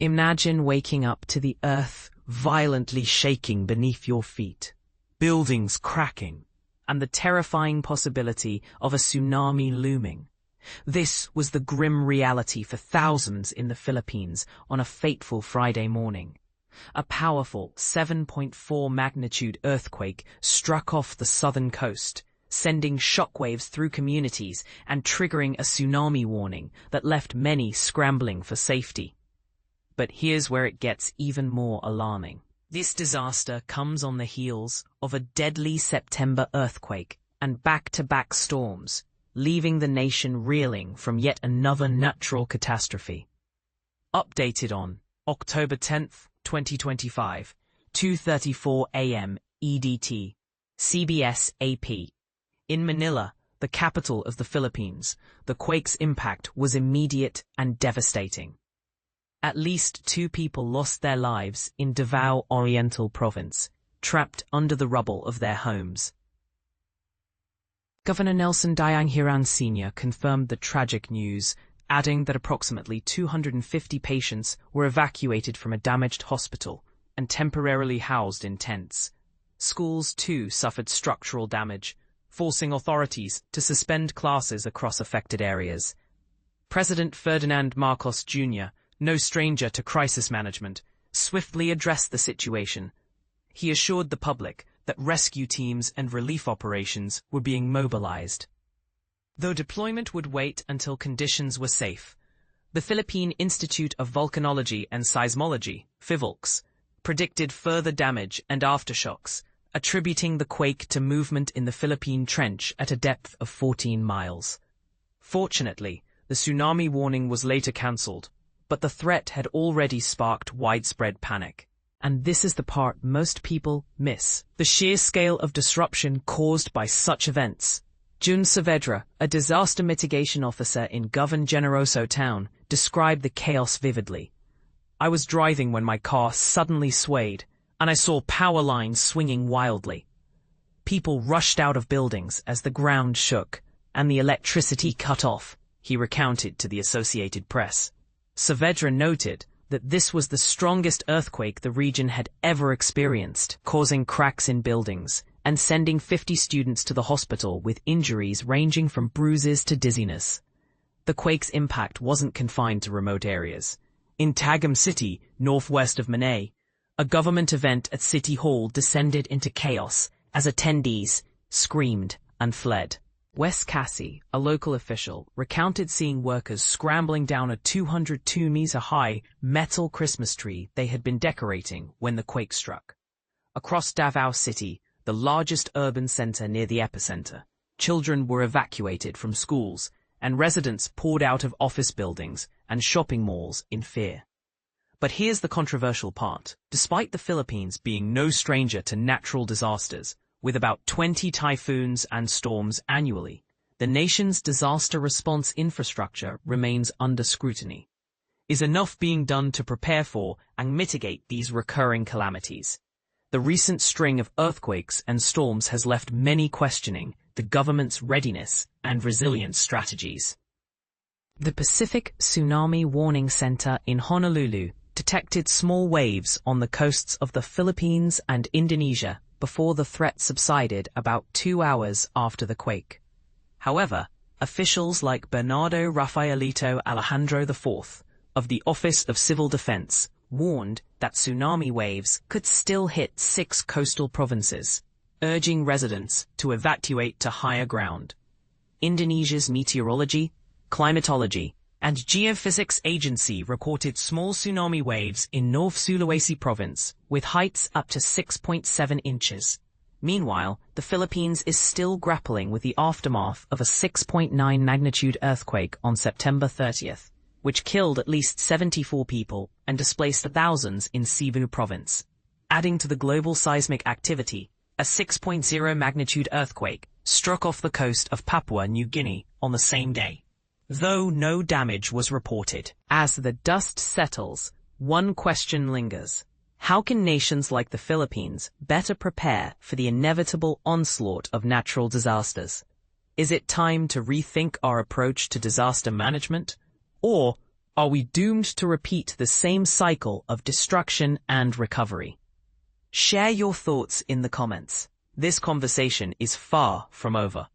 Imagine waking up to the earth violently shaking beneath your feet, buildings cracking, and the terrifying possibility of a tsunami looming. This was the grim reality for thousands in the Philippines on a fateful Friday morning. A powerful 7.4 magnitude earthquake struck off the southern coast, sending shockwaves through communities and triggering a tsunami warning that left many scrambling for safety. But here's where it gets even more alarming. This disaster comes on the heels of a deadly September earthquake and back-to-back storms, leaving the nation reeling from yet another natural catastrophe. Updated on October 10th, 2025, 2:34 a.m. EDT, CBS AP. In Manila, the capital of the Philippines, the quake's impact was immediate and devastating. At least 2 people lost their lives in Davao Oriental province, trapped under the rubble of their homes. Governor Nelson Dianghiran Sr. confirmed the tragic news, adding that approximately 250 patients were evacuated from a damaged hospital and temporarily housed in tents. Schools too suffered structural damage, forcing authorities to suspend classes across affected areas. President Ferdinand Marcos Jr., no stranger to crisis management, swiftly addressed the situation. He assured the public that rescue teams and relief operations were being mobilized. Though deployment would wait until conditions were safe, the Philippine Institute of Volcanology and Seismology, PHIVOLCS, predicted further damage and aftershocks, attributing the quake to movement in the Philippine Trench at a depth of 14 miles. Fortunately, the tsunami warning was later cancelled, but the threat had already sparked widespread panic. And this is the part most people miss: the sheer scale of disruption caused by such events. Jun Saavedra, a disaster mitigation officer in Govan Generoso town, described the chaos vividly. "I was driving when my car suddenly swayed, and I saw power lines swinging wildly. People rushed out of buildings as the ground shook, and the electricity cut off," he recounted to the Associated Press. Saavedra noted that this was the strongest earthquake the region had ever experienced, causing cracks in buildings and sending 50 students to the hospital with injuries ranging from bruises to dizziness. The quake's impact wasn't confined to remote areas. In Tagum City, northwest of Manay, a government event at City Hall descended into chaos as attendees screamed and fled. Wes Cassie, a local official, recounted seeing workers scrambling down a 202-meter-high metal Christmas tree they had been decorating when the quake struck. Across Davao City, the largest urban center near the epicenter, children were evacuated from schools, and residents poured out of office buildings and shopping malls in fear. But here's the controversial part. Despite the Philippines being no stranger to natural disasters, with about 20 typhoons and storms annually, the nation's disaster response infrastructure remains under scrutiny. Is enough being done to prepare for and mitigate these recurring calamities? The recent string of earthquakes and storms has left many questioning the government's readiness and resilience strategies. The Pacific Tsunami Warning Center in Honolulu detected small waves on the coasts of the Philippines and Indonesia before the threat subsided about 2 hours after the quake. However, officials like Bernardo Rafaelito Alejandro IV of the Office of Civil Defense warned that tsunami waves could still hit 6 coastal provinces, urging residents to evacuate to higher ground. Indonesia's Meteorology, Climatology, and Geophysics Agency reported small tsunami waves in North Sulawesi province, with heights up to 6.7 inches. Meanwhile, the Philippines is still grappling with the aftermath of a 6.9 magnitude earthquake on September 30th, which killed at least 74 people and displaced thousands in Cebu province. Adding to the global seismic activity, a 6.0 magnitude earthquake struck off the coast of Papua New Guinea on the same day, though no damage was reported. As the dust settles, one question lingers. How can nations like the Philippines better prepare for the inevitable onslaught of natural disasters? Is it time to rethink our approach to disaster management? Or Are we doomed to repeat the same cycle of destruction and recovery? Share your thoughts in the comments. This conversation is far from over.